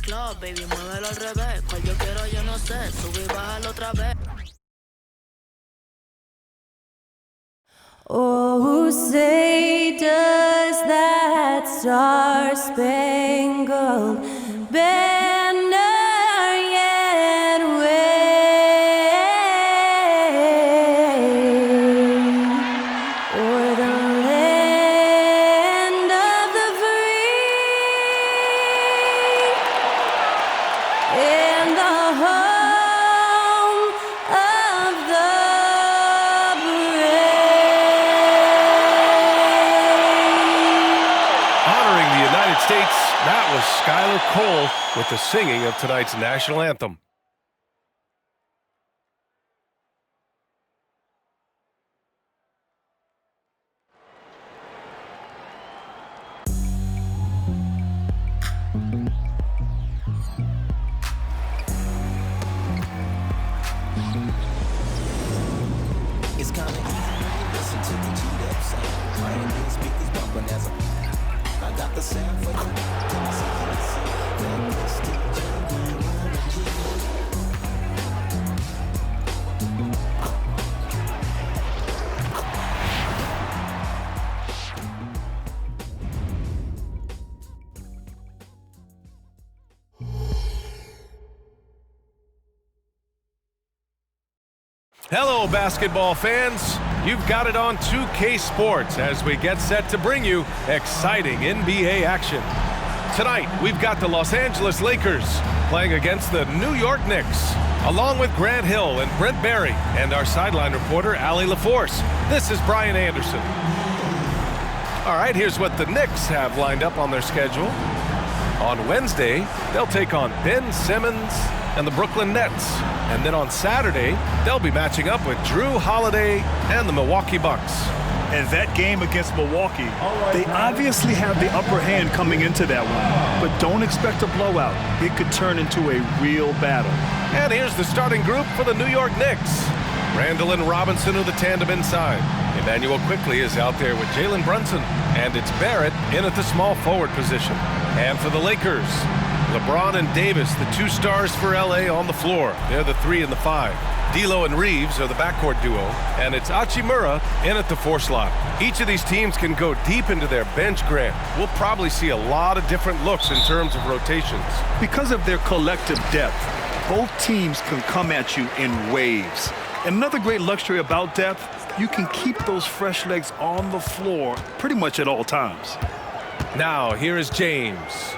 club, baby, muévelo al revés. Cual yo quiero, yo no sé. Sube y bájalo otra vez. Oh, say does that star-spangled banner yet wave o'er the land of the free and the home of the States, that was Skylar Cole with the singing of tonight's national anthem. It's kind of easy. Listen to the G-Dep sound. Trying to speakers bumping as I got the sound for you. Hello, basketball fans. You've got it on 2K Sports as we get set to bring you exciting NBA action. Tonight, we've got the Los Angeles Lakers playing against the New York Knicks, along with Grant Hill and Brent Barry and our sideline reporter, Allie LaForce. This is Brian Anderson. All right, here's what the Knicks have lined up on their schedule. On Wednesday, they'll take on Ben Simmons and the Brooklyn Nets. And then on Saturday, they'll be matching up with Drew Holiday and the Milwaukee Bucks. And that game against Milwaukee, they obviously have the upper hand coming into that one. But don't expect a blowout. It could turn into a real battle. And here's the starting group for the New York Knicks. Randall and Robinson are the tandem inside. Emmanuel Quickley is out there with Jalen Brunson. And it's Barrett in at the small forward position. And for the Lakers, LeBron and Davis, the two stars for LA on the floor. They're the 3 and the 5. D'Lo and Reeves are the backcourt duo, and it's Hachimura in at the 4 slot. Each of these teams can go deep into their bench, Grant. We'll probably see a lot of different looks in terms of rotations. Because of their collective depth, both teams can come at you in waves. And another great luxury about depth, you can keep those fresh legs on the floor pretty much at all times. Now, here is James.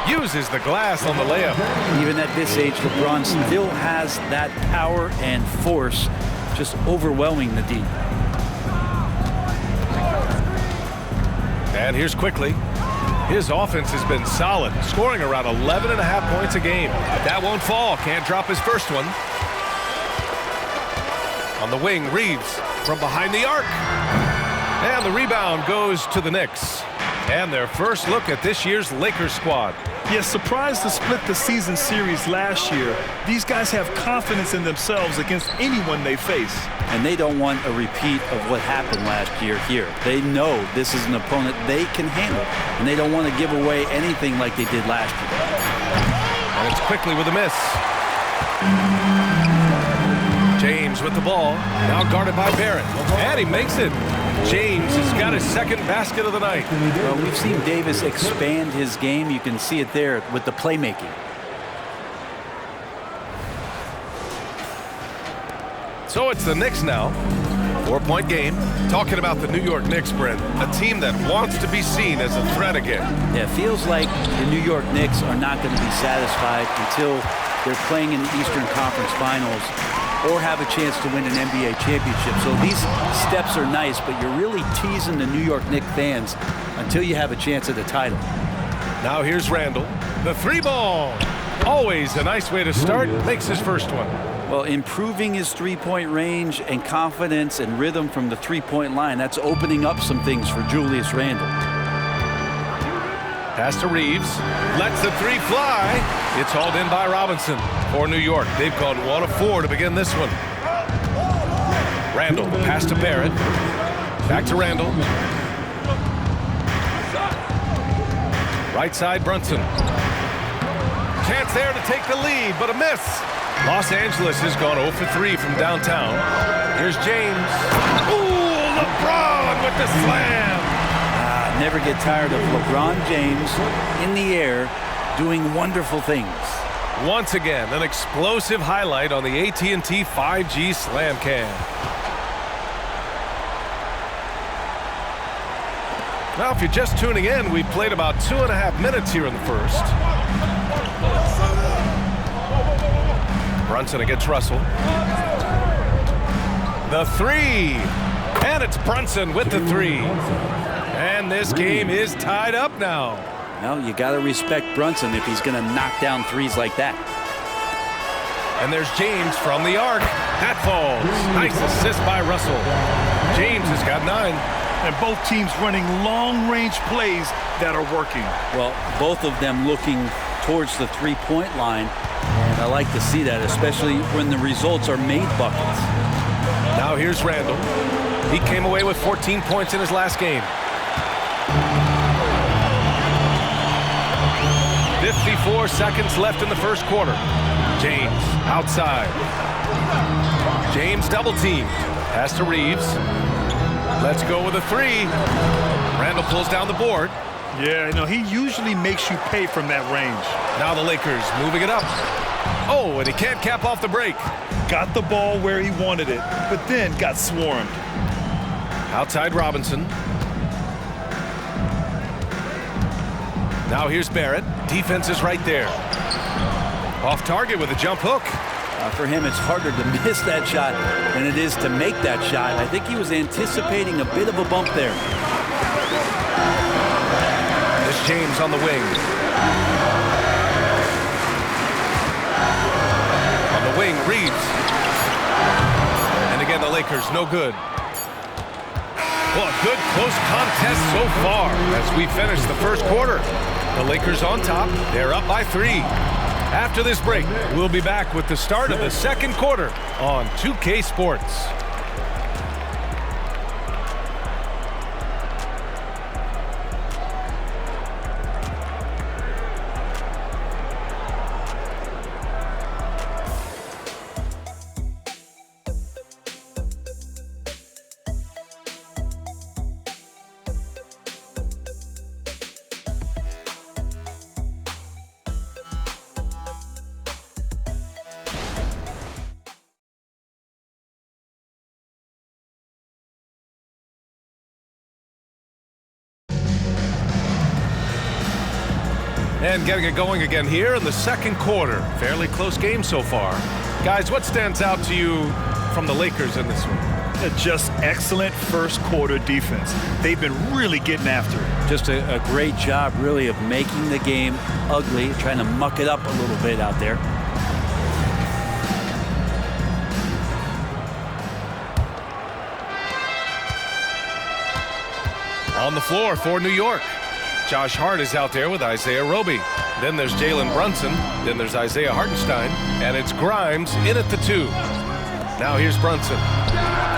Uses the glass on the layup. Even at this age, LeBron still has that power and force, just overwhelming the D. And here's Quickley. His offense has been solid, scoring around 11.5 points a game. That won't fall. Can't drop his first one. On the wing, Reeves from behind the arc. And the rebound goes to the Knicks. And their first look at this year's Lakers squad. Yes, surprised to split the season series last year. These guys have confidence in themselves against anyone they face. And they don't want a repeat of what happened last year here. They know this is an opponent they can handle, and they don't want to give away anything like they did last year. And it's Quickley with a miss. James with the ball, now guarded by Barrett. And he makes it. James has got his second basket of the night. Well, we've seen Davis expand his game. You can see it there with the playmaking. So it's the Knicks now. 4-point game. Talking about the New York Knicks, Brent. A team that wants to be seen as a threat again. Yeah, it feels like the New York Knicks are not going to be satisfied until they're playing in the Eastern Conference Finals or have a chance to win an NBA championship. So these steps are nice, but you're really teasing the New York Knicks fans until you have a chance at the title. Now here's Randall. The 3-ball. Always a nice way to start. Makes his first one. Well, improving his three-point range and confidence and rhythm from the three-point line, that's opening up some things for Julius Randle. Pass to Reeves. Lets the 3 fly. It's hauled in by Robinson for New York. They've called 1 of 4 to begin this one. Randall, pass to Barrett. Back to Randall. Right side, Brunson. Chance there to take the lead, but a miss. Los Angeles has gone 0 for 3 from downtown. Here's James. Ooh, LeBron with the slam. Never get tired of LeBron James in the air doing wonderful things. Once again, an explosive highlight on the AT&T 5G Slam Cam. Now, if you're just tuning in, we've played about 2.5 minutes here in the first. Brunson against Russell. The three. And it's Brunson with the three. And this game is tied up now. Well, you got to respect Brunson if he's going to knock down threes like that. And there's James from the arc. That falls. Nice assist by Russell. James has got 9. And both teams running long-range plays that are working. Well, both of them looking towards the three-point line. And I like to see that, especially when the results are made buckets. Now here's Randall. He came away with 14 points in his last game. 54 seconds left in the first quarter. James outside. James double teamed. Pass to Reeves. Let's go with a three. Randall pulls down the board. Yeah, you know, he usually makes you pay from that range. Now the Lakers moving it up. Oh, and he can't cap off the break. Got the ball where he wanted it, but then got swarmed. Outside Robinson. Now here's Barrett. Defense is right there. Off target with a jump hook. For him, it's harder to miss that shot than it is to make that shot. I think he was anticipating a bit of a bump there. There's James on the wing. On the wing, Reeves. And again, the Lakers, no good. Well, a good close contest so far as we finish the first quarter. The Lakers on top. They're up by 3. After this break, we'll be back with the start of the second quarter on 2K Sports. And getting it going again here in the second quarter. Fairly close game so far. Guys, what stands out to you from the Lakers in this one? Just excellent first quarter defense. They've been really getting after it. Just a great job, really, of making the game ugly, trying to muck it up a little bit out there. On the floor for New York. Josh Hart is out there with Isaiah Roby. Then there's Jalen Brunson. Then there's Isaiah Hartenstein. And it's Grimes in at the 2. Now here's Brunson.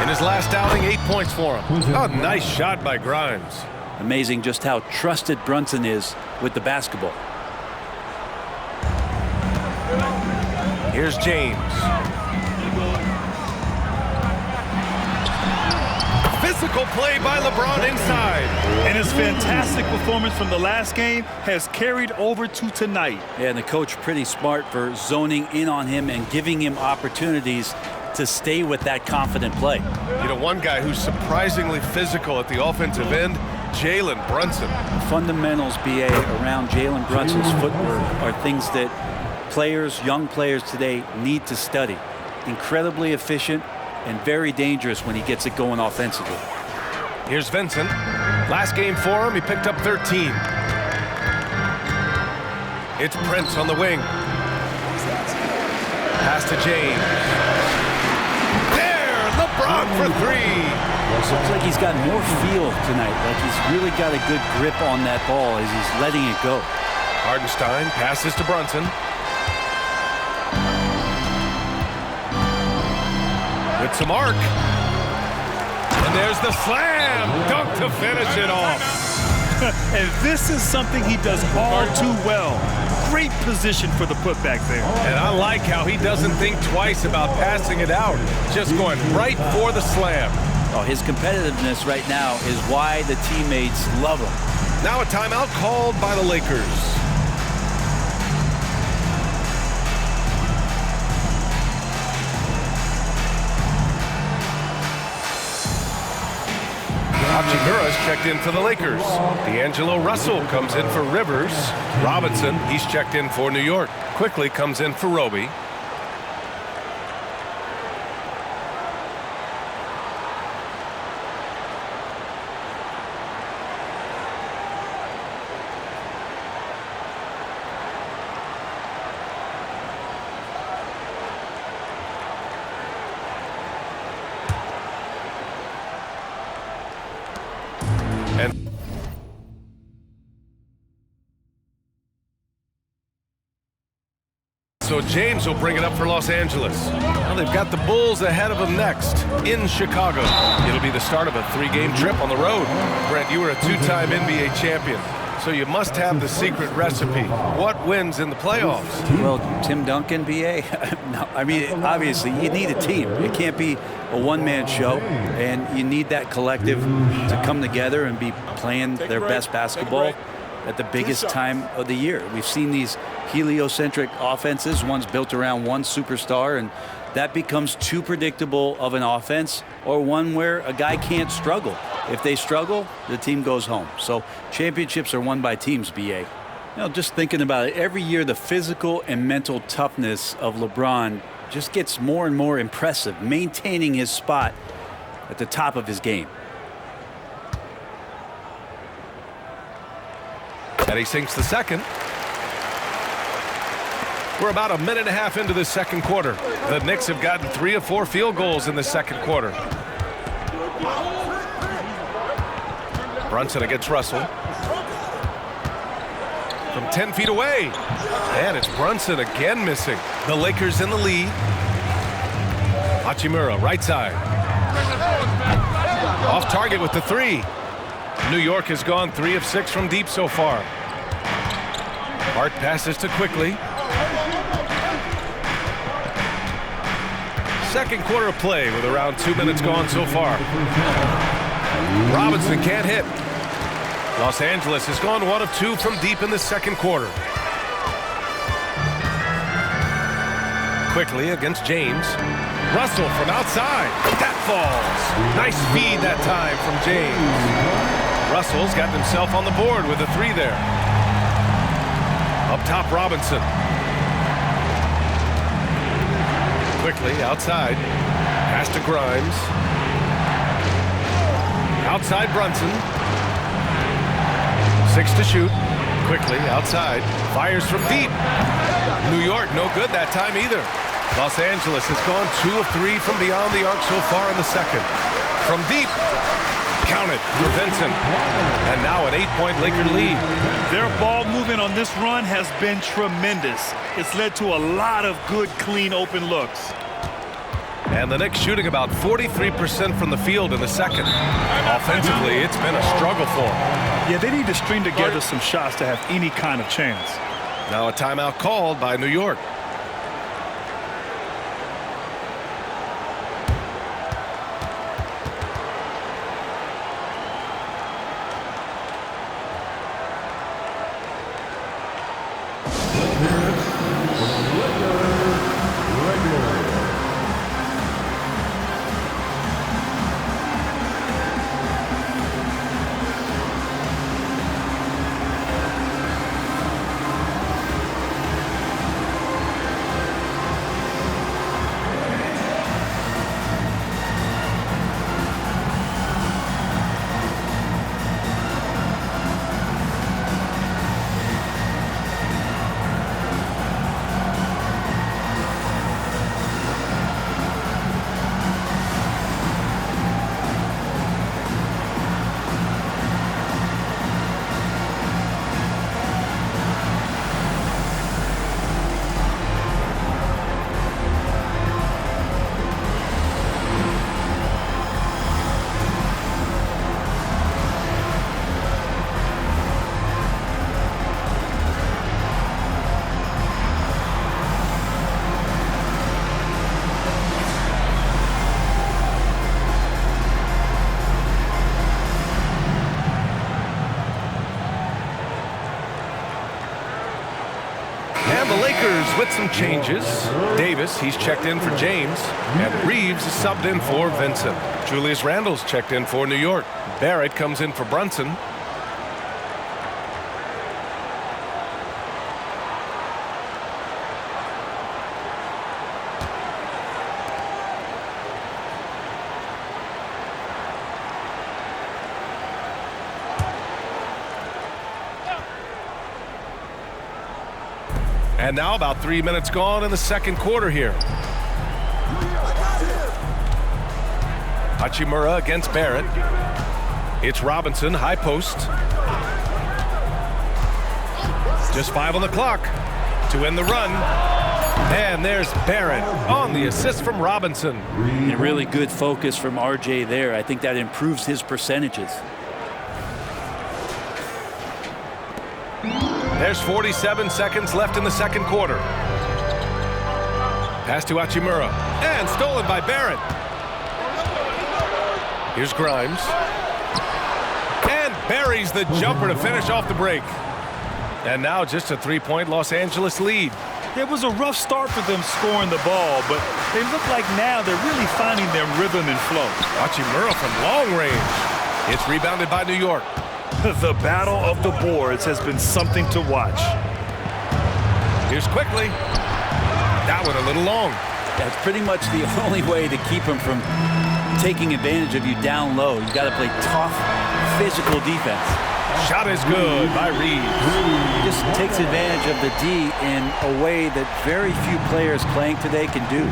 In his last outing, 8 points for him. Oh, nice shot by Grimes. Amazing just how trusted Brunson is with the basketball. Here's James. Physical play by LeBron inside. And his fantastic performance from the last game has carried over to tonight. Yeah, and the coach pretty smart for zoning in on him and giving him opportunities to stay with that confident play. You know, one guy who's surprisingly physical at the offensive end, Jalen Brunson. Fundamentals, BA, around Jalen Brunson's footwork are things that young players today need to study. Incredibly efficient and very dangerous when he gets it going offensively. Here's Vincent. Last game for him, he picked up 13. It's Prince on the wing. Pass to James. There, LeBron for 3. Looks like he's got more feel tonight. Like he's really got a good grip on that ball as he's letting it go. Hartenstein passes to Brunson. With some arc. And there's the slam. Dunk to finish it off. And this is something he does all too well. Great position for the putback there. And I like how he doesn't think twice about passing it out, just going right for the slam. Oh, his competitiveness right now is why the teammates love him. Now a timeout called by the Lakers. Hachimura's checked in for the Lakers. D'Angelo Russell comes in for Rivers. Robinson, he's checked in for New York. Quickly comes in for Roby. And so James will bring it up for Los Angeles. Well, they've got the Bulls ahead of them next in Chicago. It'll be the start of a 3-game trip on the road. Brent, you were a 2-time NBA champion, so you must have the secret recipe. What wins in the playoffs? Well, Tim Duncan, BA? No, I mean, obviously, you need a team. It can't be a one-man show, and you need that collective to come together and be playing their best basketball at the biggest time of the year. We've seen these heliocentric offenses, one's built around one superstar, and that becomes too predictable of an offense, or one where a guy can't struggle. If they struggle, the team goes home. So championships are won by teams, BA. You know, just thinking about it, every year the physical and mental toughness of LeBron just gets more and more impressive, maintaining his spot at the top of his game. And he sinks the second. We're about a minute and a half into the second quarter. The Knicks have gotten 3 of 4 field goals in the second quarter. Brunson against Russell. From 10 feet away. And it's Brunson again missing. The Lakers in the lead. Hachimura, right side. Off target with the 3. New York has gone 3 of 6 from deep so far. Hart passes to Quickly. Second quarter of play with around 2 minutes gone so far. Robinson can't hit. Los Angeles has gone 1 of 2 from deep in the second quarter. Quickly against James. Russell from outside. That falls. Nice feed that time from James. Russell's got himself on the board with a 3 there. Up top, Robinson. Quickly outside. Pass to Grimes. Outside Brunson. 6 to shoot. Quickly outside. Fires from deep. New York no good that time either. Los Angeles has gone 2 of 3 from beyond the arc so far in the second. From deep. Counted for Vincent. And now an 8-point Laker lead. Their ball movement on this run has been tremendous. It's led to a lot of good, clean, open looks. And the Knicks shooting about 43% from the field in the second. Offensively, it's been a struggle for them. Yeah, they need to string together some shots to have any kind of chance. Now a timeout called by New York. And the Lakers with some changes. Davis, he's checked in for James. And Reeves is subbed in for Vincent. Julius Randle's checked in for New York. Barrett comes in for Brunson. And now about 3 minutes gone in the second quarter here. Hachimura against Barrett. It's Robinson, high post. Just 5 on the clock to end the run. And there's Barrett on the assist from Robinson. And really good focus from RJ there. I think that improves his percentages. There's 47 seconds left in the second quarter. Pass to Hachimura. And stolen by Barrett. Here's Grimes. And buries the jumper to finish off the break. And now just a 3-point Los Angeles lead. It was a rough start for them scoring the ball, but they look like now they're really finding their rhythm and flow. Hachimura from long range. It's rebounded by New York. The battle of the boards has been something to watch. Here's Quickly. That one a little long. That's pretty much the only way to keep him from taking advantage of you down low. You got to play tough, physical defense. Shot is good by Reeves. He just takes advantage of the D in a way that very few players playing today can do.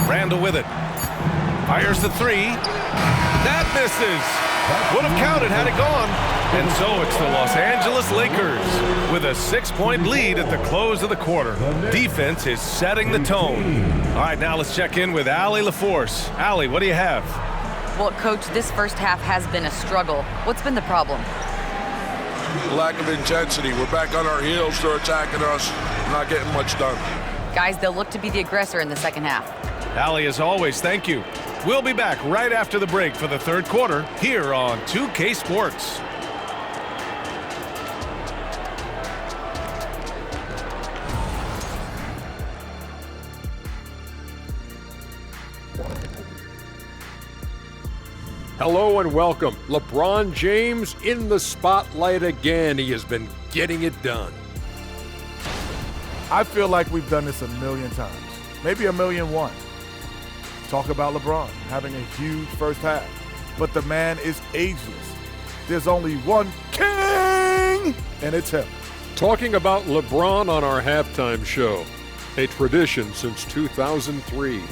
Randle with it. Fires the 3. That misses. Would have counted had it gone. And so it's the Los Angeles Lakers with a 6-point lead at the close of the quarter. Defense is setting the tone. All right, now let's check in with Allie LaForce. Allie, what do you have? Well, Coach, this first half has been a struggle. What's been the problem? Lack of intensity. We're back on our heels. They're attacking us. Not getting much done. Guys, they'll look to be the aggressor in the second half. Allie, as always, thank you. We'll be back right after the break for the third quarter here on 2K Sports. Hello and welcome. LeBron James in the spotlight again. He has been getting it done. I feel like we've done this a million times, maybe 1,000,001. Talk about LeBron having a huge first half, but the man is ageless. There's only one king, and it's him. Talking about LeBron on our halftime show, a tradition since 2003.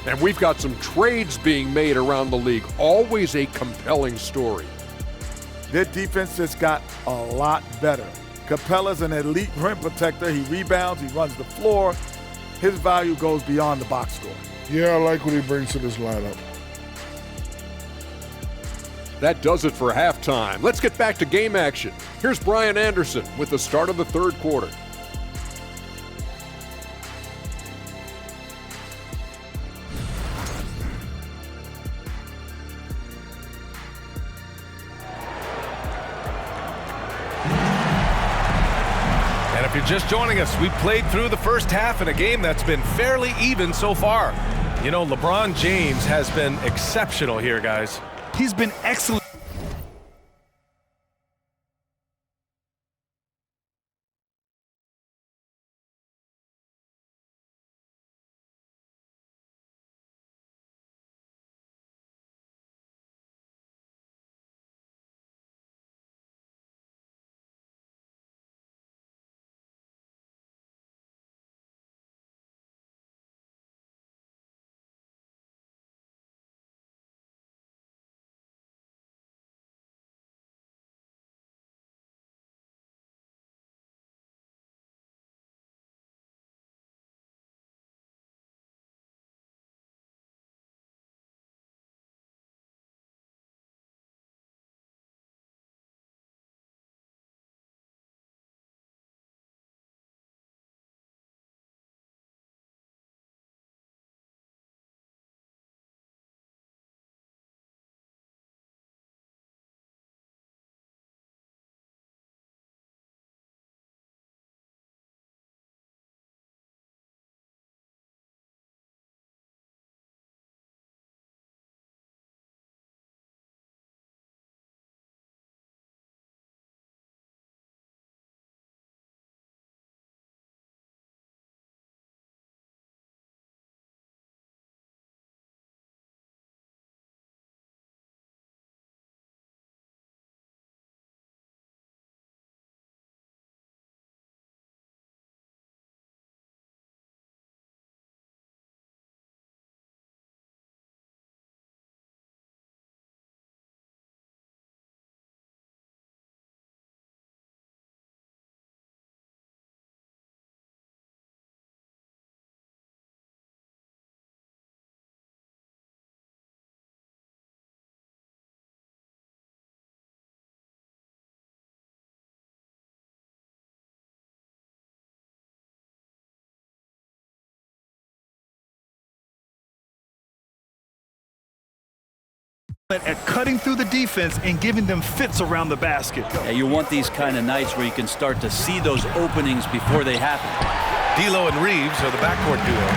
And we've got some trades being made around the league. Always a compelling story. Their defense just got a lot better. Capella's an elite rim protector. He rebounds, he runs the floor. His value goes beyond the box score. Yeah, I like what he brings to this lineup. That does it for halftime. Let's get back to game action. Here's Brian Anderson with the start of the third quarter. If you're just joining us, we played through the first half in a game that's been fairly even so far. You know, LeBron James has been exceptional here, guys. He's been excellent. at cutting through the defense and giving them fits around the basket. Yeah, you want these kind of nights where you can start to see those openings before they happen. D'Lo and Reeves are the backcourt duo.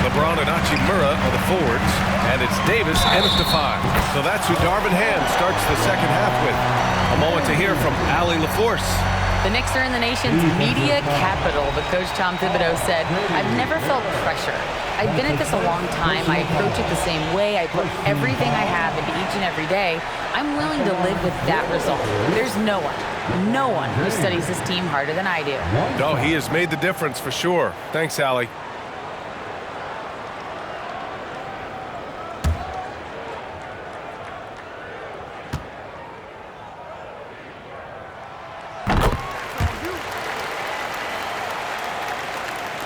LeBron and Hachimura are the forwards. And it's Davis and it's to 5. So that's who Darvin Ham starts the second half with. A moment to hear from Allie LaForce. The Knicks are in the nation's media capital, but Coach Tom Thibodeau said, "I've never felt pressure. I've been at this a long time. I approach it the same way. I put everything I have into each and every day. I'm willing to live with that result. There's no one who studies this team harder than I do." No, he has made the difference for sure. Thanks, Allie.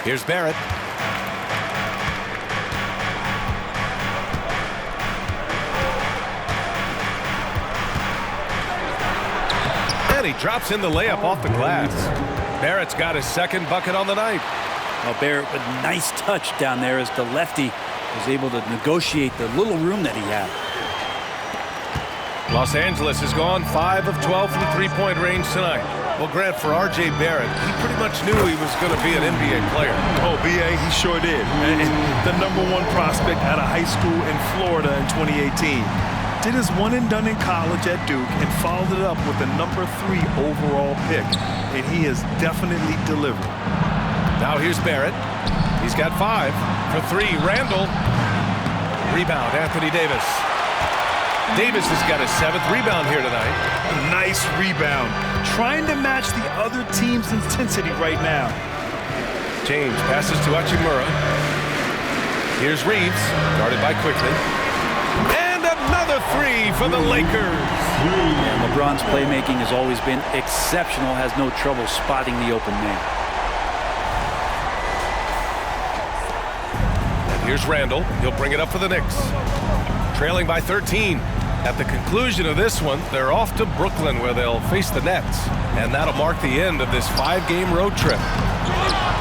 Here's Barrett. And he drops in the layup off the glass. Barrett's got his second bucket on the night. Well, Barrett with a nice touch down there as the lefty was able to negotiate the little room that he had. Los Angeles has gone 5 of 12 from three-point range tonight. Well, Grant, for R.J. Barrett, he pretty much knew he was going to be an NBA player. Oh, B.A., he sure did. And the #1 prospect out of high school in Florida in 2018. Did his one and done in college at Duke and followed it up with the #3 overall pick. And he has definitely delivered. Now here's Barrett. He's got 5 for 3. Randall. Rebound, Anthony Davis. Davis has got his 7th rebound here tonight. Nice rebound. Trying to match the other team's intensity right now. James passes to Hachimura. Here's Reeves, guarded by Quickly. And another 3 for the Lakers. And LeBron's playmaking has always been exceptional, has no trouble spotting the open man. And here's Randall. He'll bring it up for the Knicks. Trailing by 13. At the conclusion of this one, they're off to Brooklyn where they'll face the Nets. And that'll mark the end of this 5-game road trip.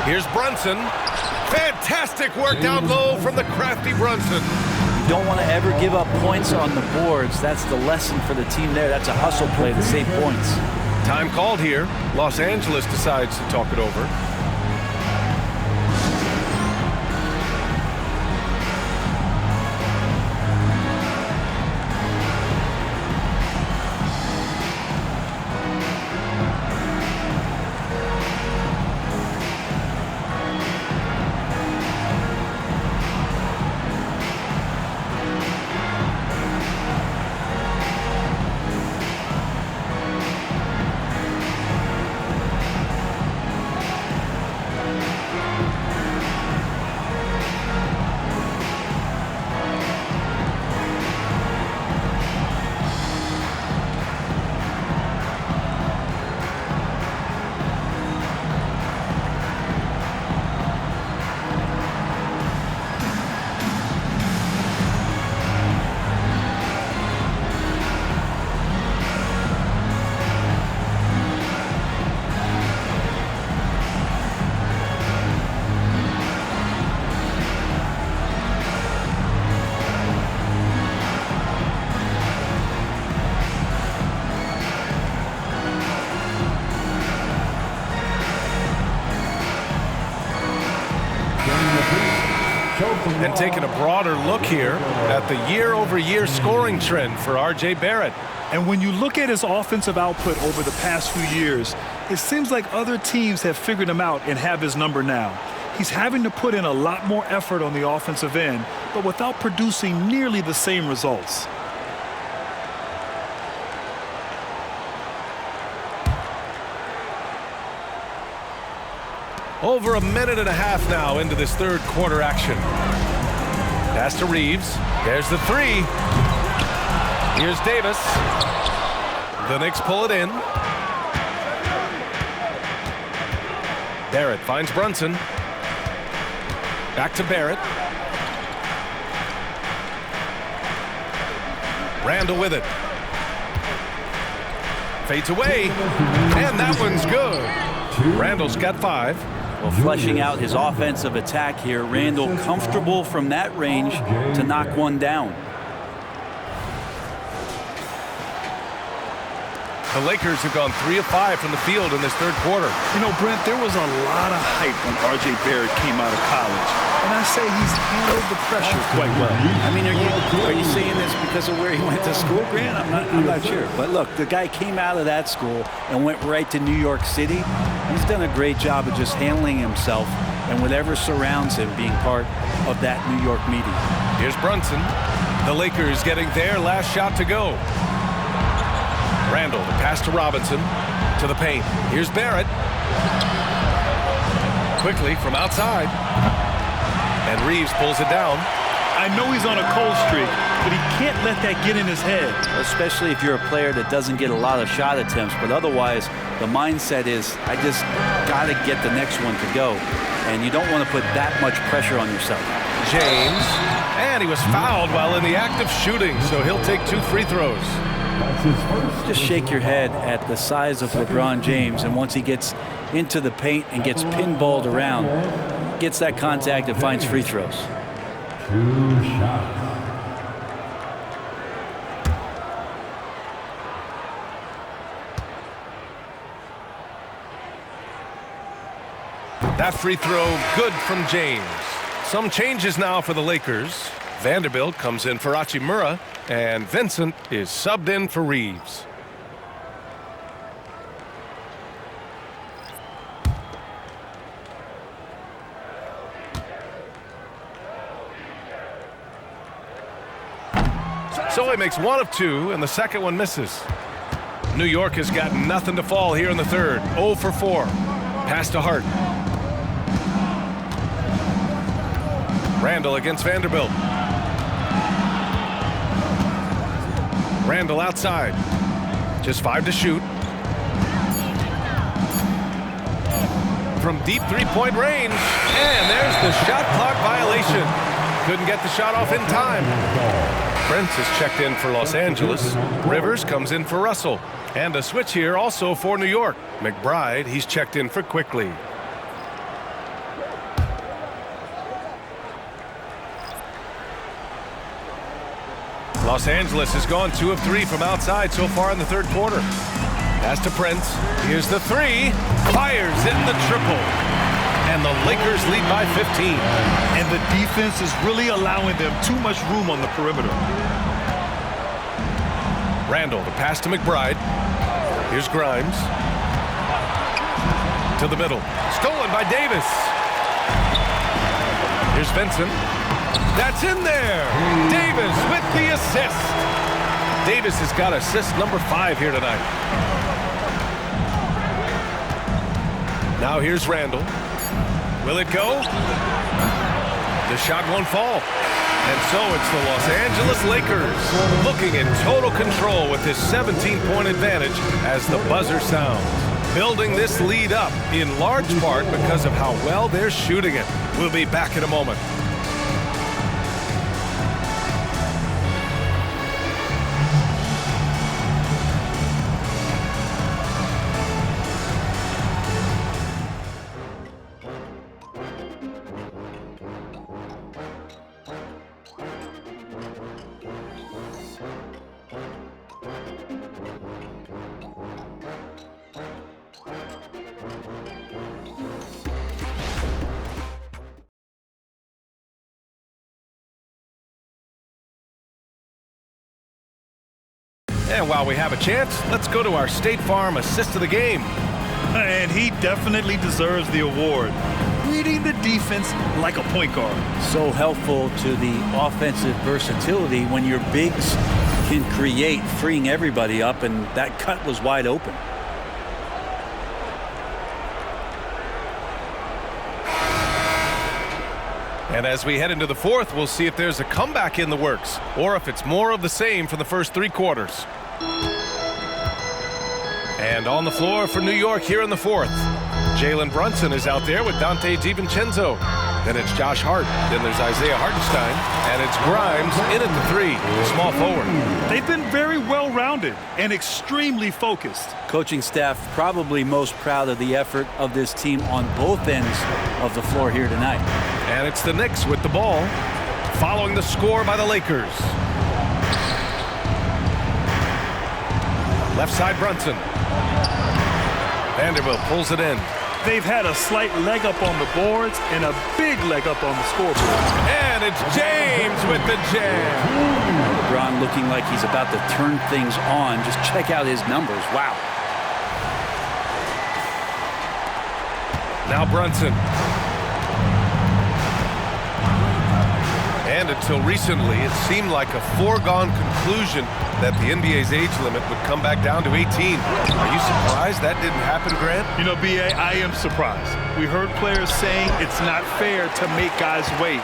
Here's Brunson. Fantastic work down low from the crafty Brunson. You don't want to ever give up points on the boards. That's the lesson for the team there. That's a hustle play to save points. Time called here. Los Angeles decides to talk it over. And taking a broader look here at the year-over-year scoring trend for R.J. Barrett. And when you look at his offensive output over the past few years, it seems like other teams have figured him out and have his number now. He's having to put in a lot more effort on the offensive end, but without producing nearly the same results. Over a minute and a half now into this third quarter action. Pass to Reeves. There's the 3. Here's Davis. The Knicks pull it in. Barrett finds Brunson. Back to Barrett. Randall with it. Fades away. And that one's good. Randall's got 5. Well, fleshing out his offensive attack here, Randall comfortable from that range to knock one down. The Lakers have gone 3 of 5 from the field in this third quarter. You know, Brent, there was a lot of hype when R.J. Barrett came out of college. And I say he's handled the pressure quite well. I mean, are you saying this because of where he went to school, Grant? I'm not sure. But look, the guy came out of that school and went right to New York City. He's done a great job of just handling himself and whatever surrounds him being part of that New York media. Here's Brunson. The Lakers getting their last shot to go. Randall, the pass to Robinson, to the paint. Here's Barrett. Quickly from outside. And Reeves pulls it down. I know he's on a cold streak, but he can't let that get in his head. Especially if you're a player that doesn't get a lot of shot attempts, but otherwise the mindset is, I just got to get the next one to go. And you don't want to put that much pressure on yourself. James, and he was fouled while in the act of shooting, so he'll take 2 free throws. Just shake your head at the size of LeBron James, and once he gets into the paint and gets pinballed around, gets that contact and finds free throws. 2 shots. That free throw good from James. Some changes now for the Lakers. Vanderbilt comes in for Hachimura, and Vincent is subbed in for Reeves. So he makes 1 of 2, and the second one misses. New York has got nothing to fall here in the third. 0 for 4. Pass to Hart. Randall against Vanderbilt. Randall outside. Just 5 to shoot. From deep three-point range. And there's the shot clock violation. Couldn't get the shot off in time. Prince is checked in for Los Angeles. Rivers comes in for Russell. And a switch here also for New York. McBride, he's checked in for Quickly. Los Angeles has gone 2 of 3 from outside so far in the third quarter. Pass to Prince. Here's the 3. Fires in the triple. And the Lakers lead by 15. And the defense is really allowing them too much room on the perimeter. Randall, the pass to McBride. Here's Grimes. To the middle. Stolen by Davis. Here's Vincent. That's in there. Davis with the assist. Davis has got assist number 5 here tonight. Now here's Randall. Will it go? The shot won't fall. And so it's the Los Angeles Lakers looking in total control with this 17-point advantage as the buzzer sounds. Building this lead up in large part because of how well they're shooting it. We'll be back in a moment. And while we have a chance, let's go to our State Farm assist of the game. And he definitely deserves the award. Reading the defense like a point guard. So helpful to the offensive versatility when your bigs can create, freeing everybody up, and that cut was wide open. And as we head into the fourth, we'll see if there's a comeback in the works or if it's more of the same for the first 3 quarters. And on the floor for New York here in the fourth, Jalen Brunson is out there with Dante DiVincenzo. Then it's Josh Hart. Then there's Isaiah Hartenstein. And it's Grimes in at the 3, small forward. They've been very well-rounded and extremely focused. Coaching staff probably most proud of the effort of this team on both ends of the floor here tonight. And it's the Knicks with the ball, following the score by the Lakers. Left side Brunson. Vanderbilt pulls it in. They've had a slight leg up on the boards and a big leg up on the scoreboard. And it's James with the jam. LeBron looking like he's about to turn things on. Just check out his numbers. Wow. Now Brunson. And until recently, it seemed like a foregone conclusion that the NBA's age limit would come back down to 18. Are you surprised that didn't happen, Grant? You know, B.A., I am surprised. We heard players saying it's not fair to make guys wait.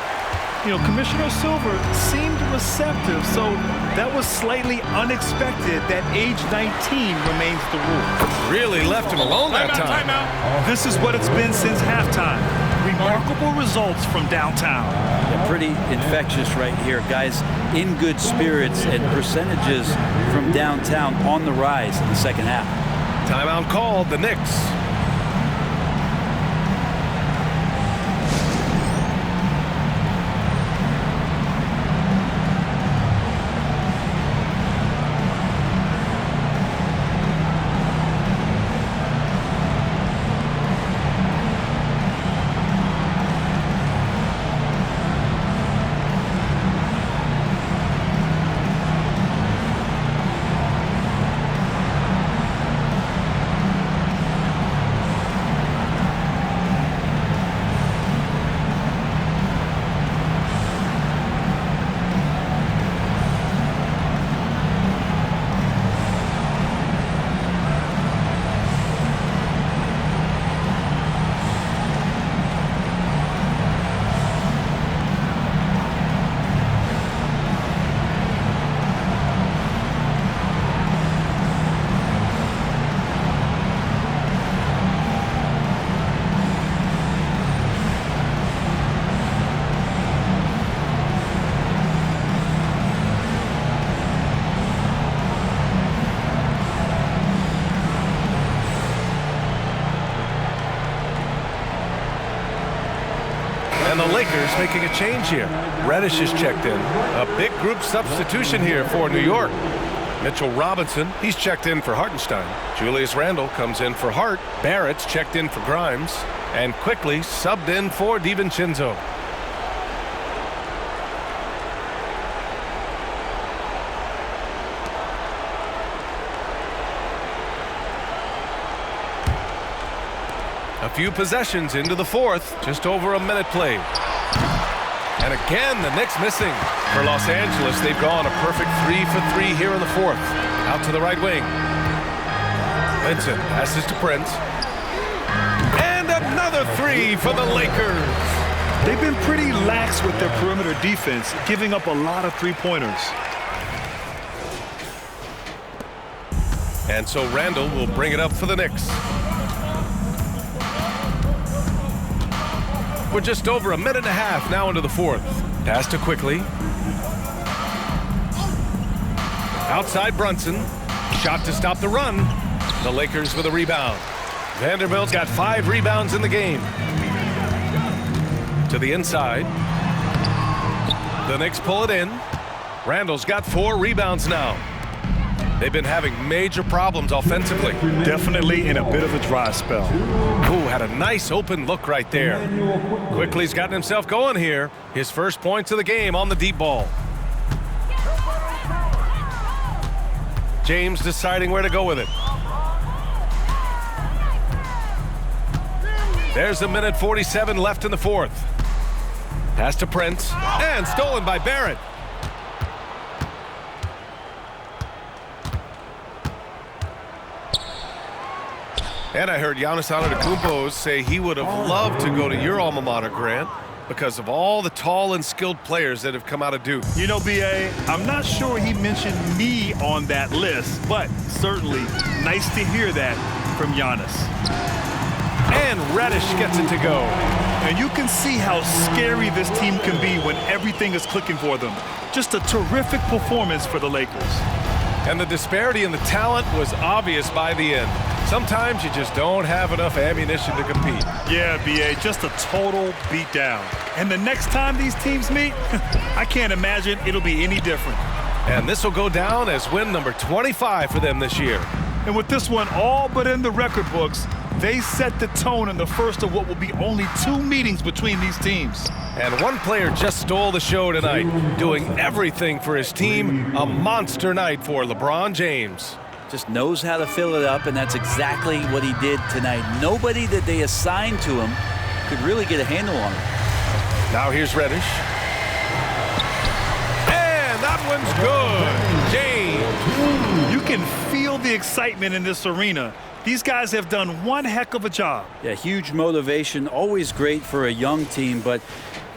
You know, Commissioner Silver seemed receptive, so that was slightly unexpected that age 19 remains the rule. Really left him alone that time. This is what it's been since halftime. Remarkable results from downtown. Yeah, pretty infectious right here. Guys in good spirits and percentages from downtown on the rise in the second half. Timeout called, the Knicks. And the Lakers making a change here. Reddish is checked in. A big group substitution here for New York. Mitchell Robinson, he's checked in for Hartenstein. Julius Randle comes in for Hart. Barrett's checked in for Grimes. And quickly subbed in for DiVincenzo. A few possessions into the fourth, just over a minute played. And again, the Knicks missing. For Los Angeles, they've gone a perfect 3 for 3 here in the fourth. Out to the right wing. Vincent passes to Prince. And another three for the Lakers. They've been pretty lax with their perimeter defense, giving up a lot of three-pointers. And so Randle will bring it up for the Knicks. We're just over a minute and a half now into the fourth. Pass to Quickly. Outside Brunson. Shot to stop the run. The Lakers with a rebound. Vanderbilt's got 5 rebounds in the game. To the inside. The Knicks pull it in. Randle's got 4 rebounds now. They've been having major problems offensively. Definitely in a bit of a dry spell. Ooh, had a nice open look right there. Quickly's gotten himself going here. His first points of the game on the deep ball. James deciding where to go with it. There's a minute 47 left in the fourth. Pass to Prince, and stolen by Barrett. And I heard Giannis Antetokounmpo say he would have loved to go to your alma mater, Grant, because of all the tall and skilled players that have come out of Duke. You know, B.A., I'm not sure he mentioned me on that list, but certainly nice to hear that from Giannis. And Reddish gets it to go. And you can see how scary this team can be when everything is clicking for them. Just a terrific performance for the Lakers. And the disparity in the talent was obvious by the end. Sometimes you just don't have enough ammunition to compete. Yeah, B.A., just a total beatdown. And the next time these teams meet, I can't imagine it'll be any different. And this will go down as win number 25 for them this year. And with this one all but in the record books, they set the tone in the first of what will be only 2 meetings between these teams. And one player just stole the show tonight, doing everything for his team. A monster night for LeBron James. Just knows how to fill it up, and that's exactly what he did tonight. Nobody that they assigned to him could really get a handle on him. Now here's Reddish. And that one's good. James. You can feel the excitement in this arena. These guys have done one heck of a job. Yeah, huge motivation, always great for a young team, but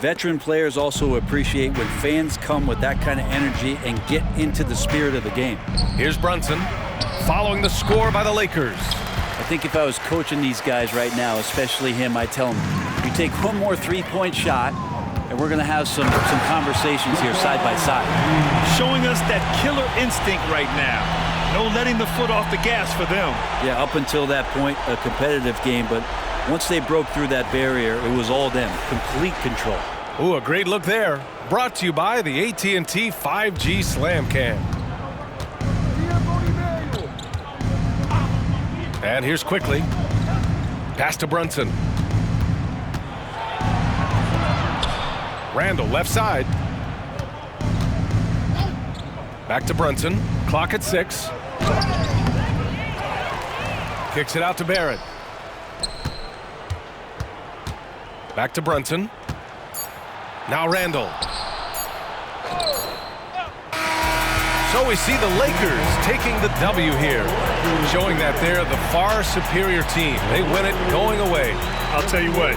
veteran players also appreciate when fans come with that kind of energy and get into the spirit of the game. Here's Brunson, following the score by the Lakers. I think if I was coaching these guys right now, especially him, I'd tell him, you take one more three-point shot, and we're going to have some conversations here side by side. Showing us that killer instinct right now. No letting the foot off the gas for them. Yeah, up until that point, a competitive game, but once they broke through that barrier, it was all them, complete control. Ooh, a great look there. Brought to you by the AT&T 5G Slam Cam. And here's quickly. Pass to Brunson. Randall, left side. Back to Brunson. Clock at 6. Kicks it out to Barrett. Back to Brunson. Now Randall. So we see the Lakers taking the W here, showing that they're the far superior team. They win it going away. I'll tell you what,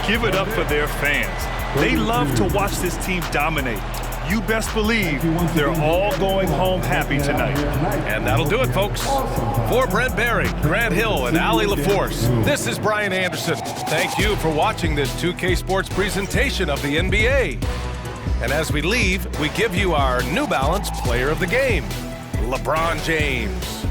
give it up for their fans. They love to watch this team dominate. You best believe they're all going home happy tonight. And that'll do it, folks. For Brent Barry, Grant Hill, and Allie LaForce, this is Brian Anderson. Thank you for watching this 2K Sports presentation of the NBA. And as we leave, we give you our New Balance Player of the Game, LeBron James.